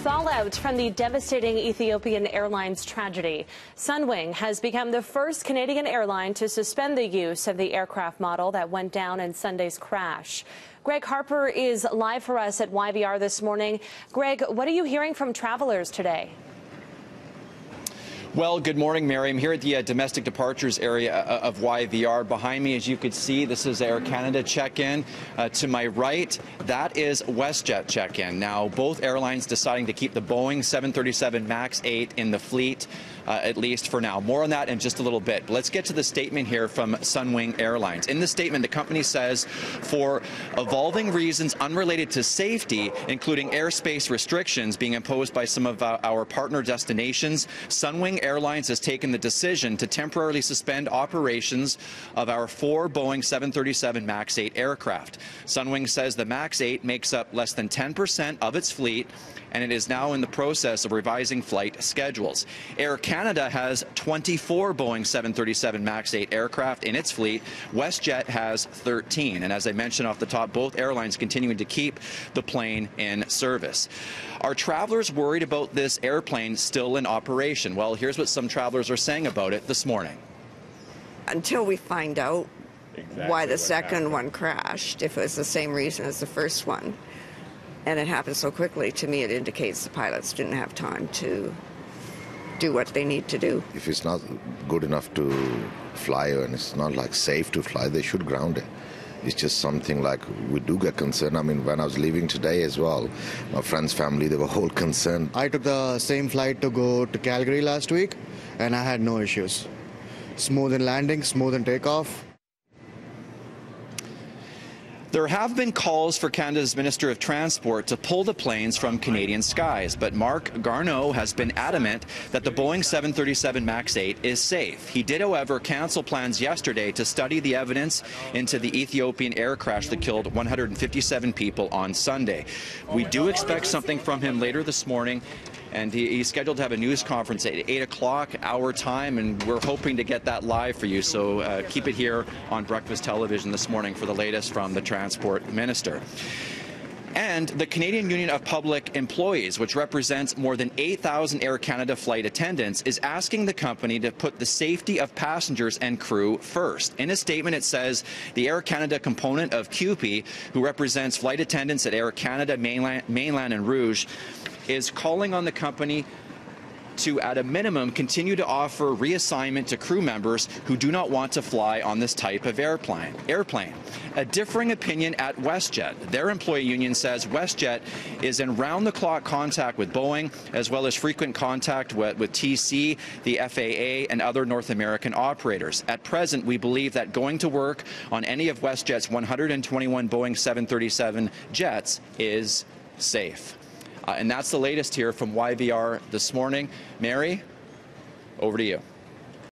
fallout from the devastating Ethiopian Airlines tragedy. Sunwing has become the first Canadian airline to suspend the use of the aircraft model that went down in Sunday's crash. Greg Harper is live for us at YVR this morning. Greg, what are you hearing from travelers today? Well, good morning, Mary. I'm here at the domestic departures area of YVR. Behind me, as you could see, this is Air Canada check-in. To my right, that is WestJet check-in. Now, both airlines deciding to keep the Boeing 737 Max 8 in the fleet, at least for now. More on that in just a little bit. But let's get to the statement here from Sunwing Airlines. In the statement, the company says, for evolving reasons unrelated to safety, including airspace restrictions being imposed by some of our partner destinations, Sunwing Airlines has taken the decision to temporarily suspend operations of our 4 Boeing 737 Max 8 aircraft. Sunwing says the Max 8 makes up less than 10% of its fleet, and it is now in the process of revising flight schedules. Air Canada has 24 Boeing 737 Max 8 aircraft in its fleet. WestJet has 13. And as I mentioned off the top, both airlines continuing to keep the plane in service. Are travelers worried about this airplane still in operation? Well, here's what some travelers are saying about it this morning. Until we find out why the second one crashed, if it was the same reason as the first one, and it happened so quickly, to me it indicates the pilots didn't have time to do what they need to do. If it's not good enough to fly and it's not like safe to fly, they should ground it. It's just something like we do get concerned. I mean, when I was leaving today as well, my friend's family, they were all concerned. I took the same flight to go to Calgary last week, and I had no issues. Smooth in landing, smooth in takeoff. There have been calls for Canada's Minister of Transport to pull the planes from Canadian skies, but Marc Garneau has been adamant that the Boeing 737 Max 8 is safe. He did, however, cancel plans yesterday to study the evidence into the Ethiopian air crash that killed 157 people on Sunday. We do expect something from him later this morning, and he's scheduled to have a news conference at 8 o'clock our time, and we're hoping to get that live for you. So keep it here on Breakfast Television this morning for the latest from the Transport Minister. And the Canadian Union of Public Employees, which represents more than 8,000 Air Canada flight attendants, is asking the company to put the safety of passengers and crew first. In a statement, it says the Air Canada component of CUPE, who represents flight attendants at Air Canada, Mainland and Rouge, is calling on the company to, at a minimum, continue to offer reassignment to crew members who do not want to fly on this type of airplane. A differing opinion at WestJet. Their employee union says WestJet is in round-the-clock contact with Boeing, as well as frequent contact with TC, the FAA, and other North American operators. At present, we believe that going to work on any of WestJet's 121 Boeing 737 jets is safe. And that's the latest here from YVR this morning. Mary, over to you.